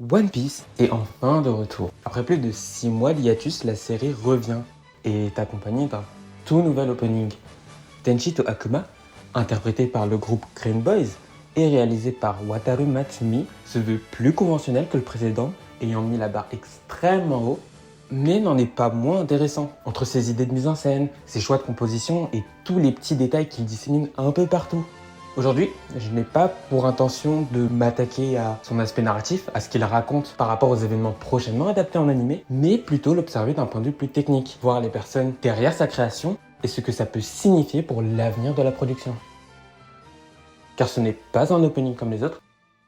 One Piece est enfin de retour. Après plus de 6 mois d'hiatus, la série revient et est accompagnée d'un tout nouvel opening. Tenchi to Akuma, interprété par le groupe Green Boys et réalisé par Wataru Matsumi, se veut plus conventionnel que le précédent, ayant mis la barre extrêmement haut, mais n'en est pas moins intéressant. Entre ses idées de mise en scène, ses choix de composition et tous les petits détails qu'il dissémine un peu partout. Aujourd'hui, je n'ai pas pour intention de m'attaquer à son aspect narratif, à ce qu'il raconte par rapport aux événements prochainement adaptés en animé, mais plutôt l'observer d'un point de vue plus technique, voir les personnes derrière sa création et ce que ça peut signifier pour l'avenir de la production. Car ce n'est pas un opening comme les autres,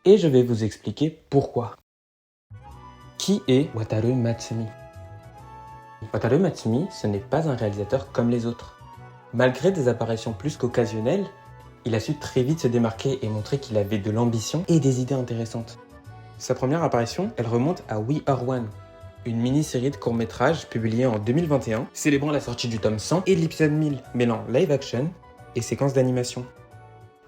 et je vais vous expliquer pourquoi. Qui est Wataru Matsumi? Wataru Matsumi, ce n'est pas un réalisateur comme les autres. Malgré des apparitions plus qu'occasionnelles, il a su très vite se démarquer et montrer qu'il avait de l'ambition et des idées intéressantes. Sa première apparition, elle remonte à We Are One, une mini-série de courts-métrages publiée en 2021, célébrant la sortie du tome 100 et de l'épisode 1000, mêlant live action et séquences d'animation.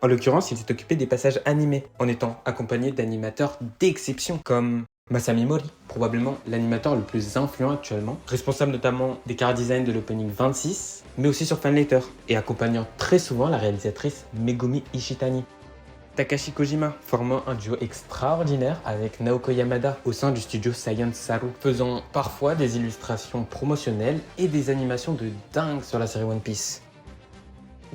En l'occurrence, il s'est occupé des passages animés, en étant accompagné d'animateurs d'exception, comme Masami Mori, probablement l'animateur le plus influent actuellement, responsable notamment des car design de l'opening 26, mais aussi sur Fanletter, et accompagnant très souvent la réalisatrice Megumi Ishitani. Takashi Kojima, formant un duo extraordinaire avec Naoko Yamada au sein du studio Science Saru, faisant parfois des illustrations promotionnelles et des animations de dingue sur la série One Piece.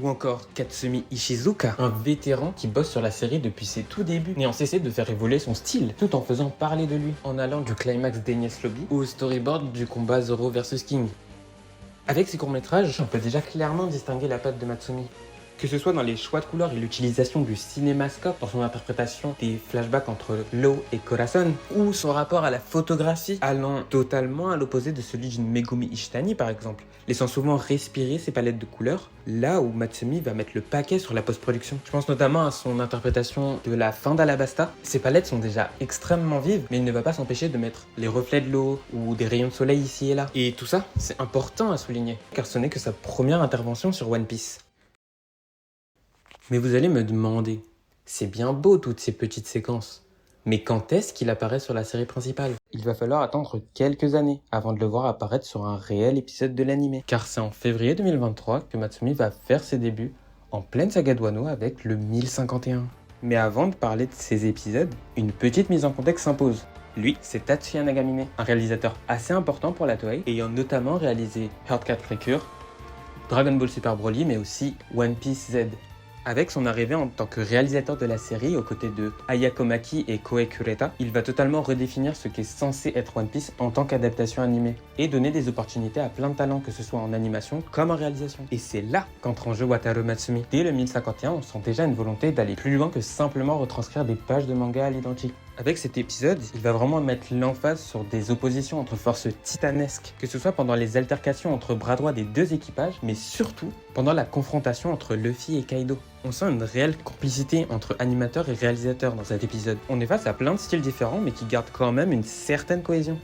Ou encore Katsumi Ishizuka, un vétéran qui bosse sur la série depuis ses tout débuts, n'ayant cessé de faire évoluer son style, tout en faisant parler de lui, en allant du climax d'Enies Lobby au storyboard du combat Zoro vs King. Avec ces courts-métrages, on peut déjà clairement distinguer la patte de Matsumi. Que ce soit dans les choix de couleurs et l'utilisation du cinémascope dans son interprétation des flashbacks entre Law et Corazon, ou son rapport à la photographie allant totalement à l'opposé de celui d'une Megumi Ishitani par exemple, laissant souvent respirer ses palettes de couleurs, là où Matsumi va mettre le paquet sur la post-production. Je pense notamment à son interprétation de la fin d'Alabasta. Ses palettes sont déjà extrêmement vives, mais il ne va pas s'empêcher de mettre les reflets de l'eau ou des rayons de soleil ici et là. Et tout ça, c'est important à souligner, car ce n'est que sa première intervention sur One Piece. Mais vous allez me demander, c'est bien beau toutes ces petites séquences, mais quand est-ce qu'il apparaît sur la série principale? Il va falloir attendre quelques années avant de le voir apparaître sur un réel épisode de l'anime. Car c'est en février 2023 que Matsumi va faire ses débuts en pleine saga de Wano avec le 1051. Mais avant de parler de ces épisodes, une petite mise en contexte s'impose. Lui, c'est Tatsuya Nagamine, un réalisateur assez important pour la Toei, ayant notamment réalisé Heartcat Precure, Dragon Ball Super Broly, mais aussi One Piece Z. Avec son arrivée en tant que réalisateur de la série aux côtés de Ayako Maki et Koei Kureta, il va totalement redéfinir ce qu'est censé être One Piece en tant qu'adaptation animée et donner des opportunités à plein de talents, que ce soit en animation comme en réalisation. Et c'est là qu'entre en jeu Wataru Matsumi. Dès le 1051, on sent déjà une volonté d'aller plus loin que simplement retranscrire des pages de manga à l'identique. Avec cet épisode, il va vraiment mettre l'emphase sur des oppositions entre forces titanesques, que ce soit pendant les altercations entre bras droits des deux équipages, mais surtout pendant la confrontation entre Luffy et Kaido. On sent une réelle complicité entre animateurs et réalisateurs dans cet épisode. On est face à plein de styles différents, mais qui gardent quand même une certaine cohésion.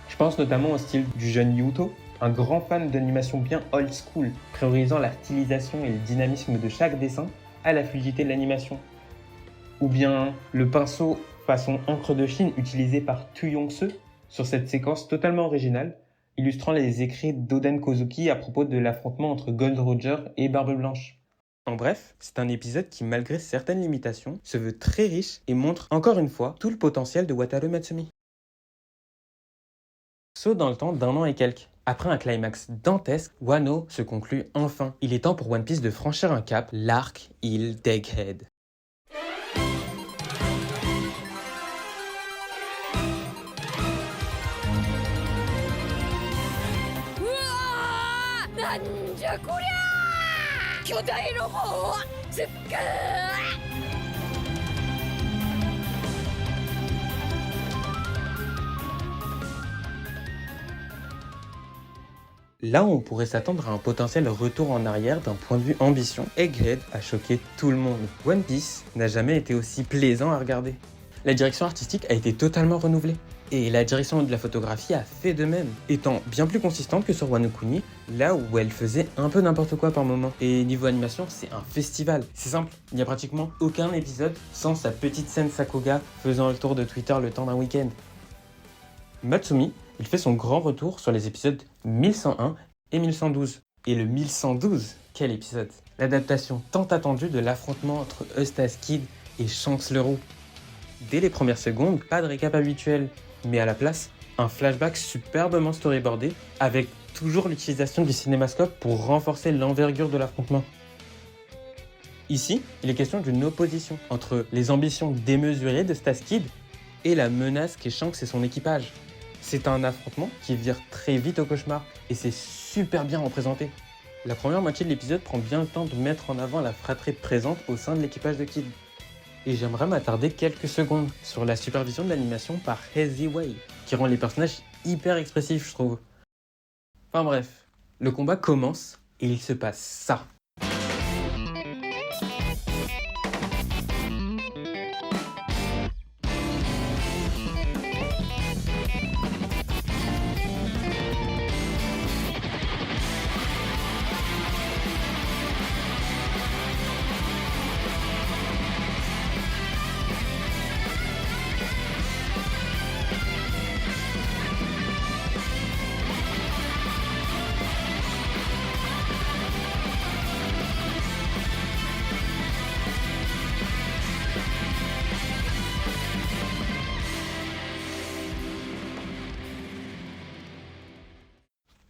Je pense notamment au style du jeune Yuto, un grand fan d'animation bien old school, priorisant la stylisation et le dynamisme de chaque dessin à la fluidité de l'animation. Ou bien le pinceau façon encre de Chine utilisé par Tu Yong-se sur cette séquence totalement originale, illustrant les écrits d'Oden Kozuki à propos de l'affrontement entre Gold Roger et Barbe Blanche. En bref, c'est un épisode qui, malgré certaines limitations, se veut très riche et montre encore une fois tout le potentiel de Wataru Matsumi. Saut dans le temps d'un an et quelques. Après un climax dantesque, Wano se conclut enfin. Il est temps pour One Piece de franchir un cap, l'arc île d'Egghead. Là où on pourrait s'attendre à un potentiel retour en arrière d'un point de vue ambition, Egghead a choqué tout le monde. One Piece n'a jamais été aussi plaisant à regarder. La direction artistique a été totalement renouvelée. Et la direction de la photographie a fait de même, étant bien plus consistante que sur Wano Kuni, là où elle faisait un peu n'importe quoi par moment. Et niveau animation, c'est un festival. C'est simple, il n'y a pratiquement aucun épisode sans sa petite scène Sakuga faisant le tour de Twitter le temps d'un week-end. Matsumi, il fait son grand retour sur les épisodes 1101 et 1112. Et le 1112, quel épisode! L'adaptation tant attendue de l'affrontement entre Eustace Kid et Shanks le Roux. Dès les premières secondes, pas de récap habituel, mais à la place, un flashback superbement storyboardé avec toujours l'utilisation du cinémascope pour renforcer l'envergure de l'affrontement. Ici, il est question d'une opposition entre les ambitions démesurées de Eustace Kid et la menace qu'est Shanks et son équipage. C'est un affrontement qui vire très vite au cauchemar et c'est super bien représenté. La première moitié de l'épisode prend bien le temps de mettre en avant la fratrie présente au sein de l'équipage de Kid. Et j'aimerais m'attarder quelques secondes sur la supervision de l'animation par Hazy Way, qui rend les personnages hyper expressifs, je trouve. Enfin bref, le combat commence et il se passe ça.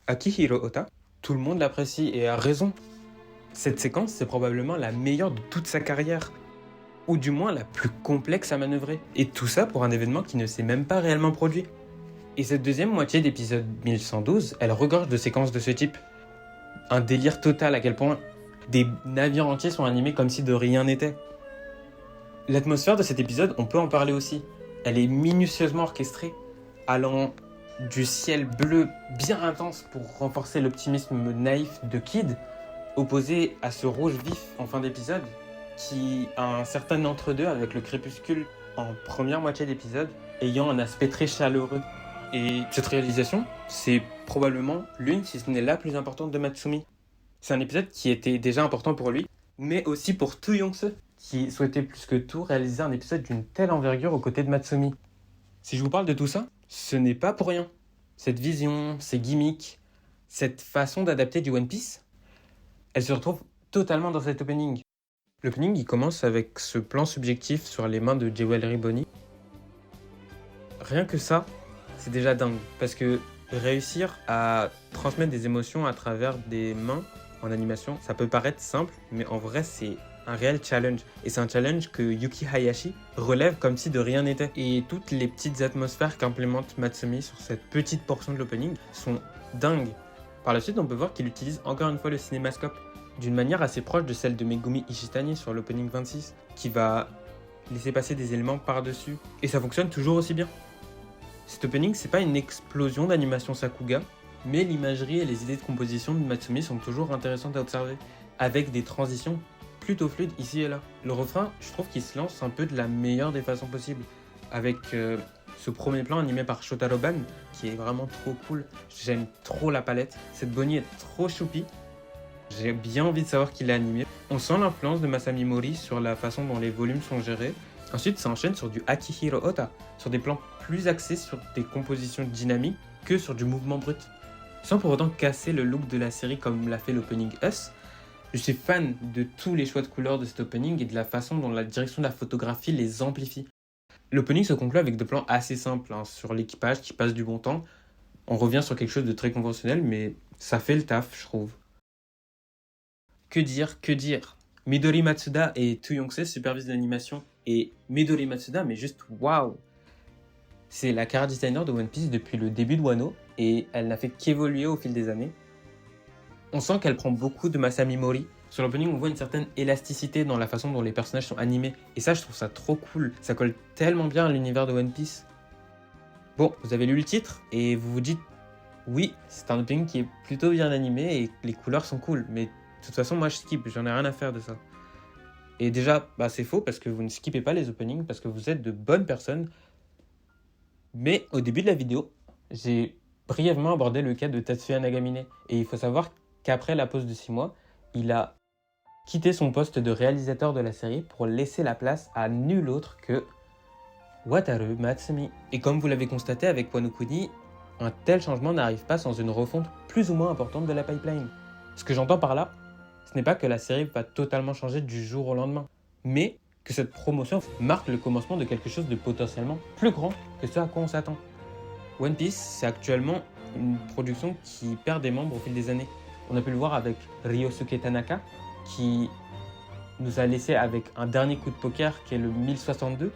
Akihiro Ota, tout le monde l'apprécie et a raison. Cette séquence, c'est probablement la meilleure de toute sa carrière, ou du moins la plus complexe à manœuvrer. Et tout ça pour un événement qui ne s'est même pas réellement produit. Et cette deuxième moitié d'épisode 1112, elle regorge de séquences de ce type. Un délire total à quel point des navires entiers sont animés comme si de rien n'était. L'atmosphère de cet épisode, on peut en parler aussi. Elle est minutieusement orchestrée, allant du ciel bleu bien intense pour renforcer l'optimisme naïf de Kid, opposé à ce rouge vif en fin d'épisode, qui a un certain entre-deux avec le crépuscule en première moitié d'épisode, ayant un aspect très chaleureux. Et cette réalisation, c'est probablement l'une, si ce n'est la plus importante de Matsumi. C'est un épisode qui était déjà important pour lui, mais aussi pour Tu Yong-se, qui souhaitait plus que tout réaliser un épisode d'une telle envergure aux côtés de Matsumi. Si je vous parle de tout ça, ce n'est pas pour rien. Cette vision, ces gimmicks, cette façon d'adapter du One Piece, elle se retrouve totalement dans cet opening. L'opening, il commence avec ce plan subjectif sur les mains de Jewelry Bonnie. Rien que ça, c'est déjà dingue, parce que réussir à transmettre des émotions à travers des mains en animation, ça peut paraître simple, mais en vrai, c'est un réel challenge. Et c'est un challenge que Yuki Hayashi relève comme si de rien n'était. Et toutes les petites atmosphères qu'implémente Matsumi sur cette petite portion de l'opening sont dingues. Par la suite, on peut voir qu'il utilise encore une fois le cinémascope, d'une manière assez proche de celle de Megumi Ishitani sur l'opening 26, qui va laisser passer des éléments par-dessus. Et ça fonctionne toujours aussi bien. Cet opening, c'est pas une explosion d'animation Sakuga, mais l'imagerie et les idées de composition de Matsumi sont toujours intéressantes à observer, avec des transitions plutôt fluides ici et là. Le refrain, je trouve qu'il se lance un peu de la meilleure des façons possibles, avec ce premier plan animé par Shotaro Ban, qui est vraiment trop cool. J'aime trop la palette, cette Bonnie est trop choupie. J'ai bien envie de savoir qui l'a animé. On sent l'influence de Masami Mori sur la façon dont les volumes sont gérés. Ensuite, ça enchaîne sur du Akihiro Ota, sur des plans plus axés sur des compositions dynamiques que sur du mouvement brut. Sans pour autant casser le look de la série comme l'a fait l'opening Us, je suis fan de tous les choix de couleurs de cet opening et de la façon dont la direction de la photographie les amplifie. L'opening se conclut avec des plans assez simples, sur l'équipage qui passe du bon temps. On revient sur quelque chose de très conventionnel, mais ça fait le taf, je trouve. Que dire Midori Matsuda et Tu Yong-se supervisent l'animation, et Midori Matsuda, mais juste waouh! C'est la chara designer de One Piece depuis le début de Wano, et elle n'a fait qu'évoluer au fil des années. On sent qu'elle prend beaucoup de Masami Mori. Sur l'opening, on voit une certaine élasticité dans la façon dont les personnages sont animés, et ça, je trouve ça trop cool. Ça colle tellement bien à l'univers de One Piece. Bon, vous avez lu le titre, et vous vous dites, oui, c'est un opening qui est plutôt bien animé, et les couleurs sont cool, mais de toute façon, moi je skip, j'en ai rien à faire de ça. Et déjà, c'est faux parce que vous ne skippez pas les openings, parce que vous êtes de bonnes personnes, Mais au début de la vidéo, j'ai brièvement abordé le cas de Tatsuya Nagamine. Et il faut savoir qu'après la pause de 6 mois, il a quitté son poste de réalisateur de la série pour laisser la place à nul autre que Wataru Matsumi. Et comme vous l'avez constaté avec Wano Kuni, un tel changement n'arrive pas sans une refonte plus ou moins importante de la pipeline. Ce que j'entends par là, ce n'est pas que la série va totalement changer du jour au lendemain, mais que cette promotion marque le commencement de quelque chose de potentiellement plus grand que ce à quoi on s'attend. One Piece, c'est actuellement une production qui perd des membres au fil des années. On a pu le voir avec Ryosuke Tanaka, qui nous a laissé avec un dernier coup de poker qui est le 1062.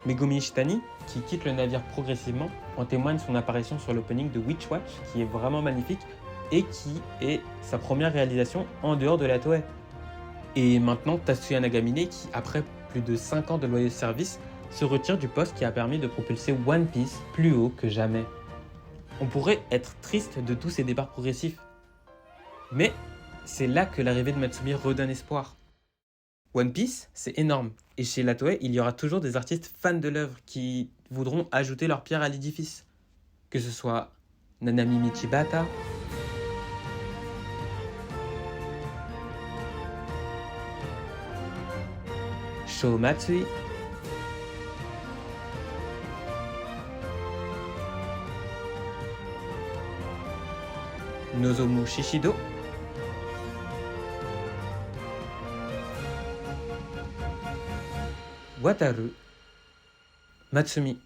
Megumi Ishitani, qui quitte le navire progressivement, en témoigne son apparition sur l'opening de Witch Watch, qui est vraiment magnifique, et qui est sa première réalisation en dehors de la Toei. Et maintenant, Tatsuya Nagamine, qui après plus de 5 ans de loyal service, se retire du poste qui a permis de propulser One Piece plus haut que jamais. On pourrait être triste de tous ces départs progressifs, mais c'est là que l'arrivée de Matsumi redonne espoir. One Piece, c'est énorme, et chez la Toei, il y aura toujours des artistes fans de l'œuvre qui voudront ajouter leur pierre à l'édifice. Que ce soit Nanami Michibata, Sho Matsui, Nozomu Shishido, Wataru Matsumi.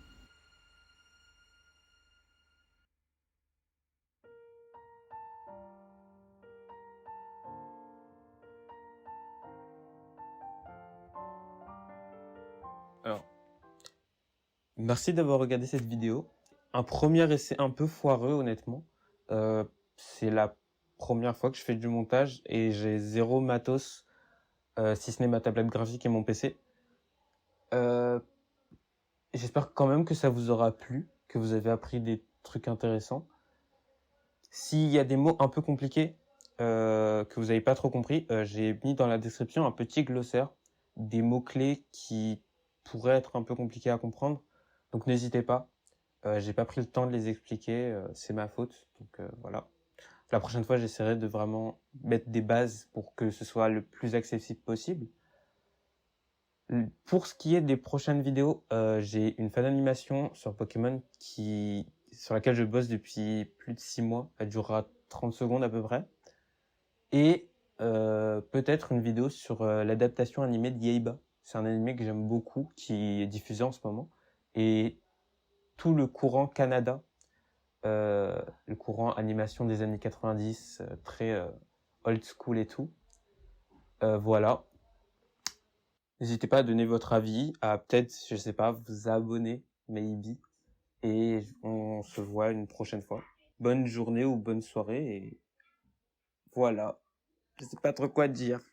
Alors, merci d'avoir regardé cette vidéo. Un premier essai un peu foireux, honnêtement. C'est la première fois que je fais du montage et j'ai zéro matos, si ce n'est ma tablette graphique et mon PC. J'espère quand même que ça vous aura plu, que vous avez appris des trucs intéressants. S'il y a des mots un peu compliqués que vous n'avez pas trop compris, j'ai mis dans la description un petit glossaire, des mots-clés qui pourraient être un peu compliqués à comprendre. Donc n'hésitez pas. J'ai pas pris le temps de les expliquer, c'est ma faute. Donc voilà. La prochaine fois, j'essaierai de vraiment mettre des bases pour que ce soit le plus accessible possible. Pour ce qui est des prochaines vidéos, j'ai une fan animation sur Pokémon sur laquelle je bosse depuis plus de 6 mois. Elle durera 30 secondes à peu près. Et peut-être une vidéo sur l'adaptation animée de Yaiba. C'est un animé que j'aime beaucoup, qui est diffusé en ce moment. Et tout le courant Canada, le courant animation des années 90, très old school et tout. Voilà. N'hésitez pas à donner votre avis, à peut-être, je sais pas, vous abonner, maybe. Et on se voit une prochaine fois. Bonne journée ou bonne soirée et voilà. Je sais pas trop quoi dire.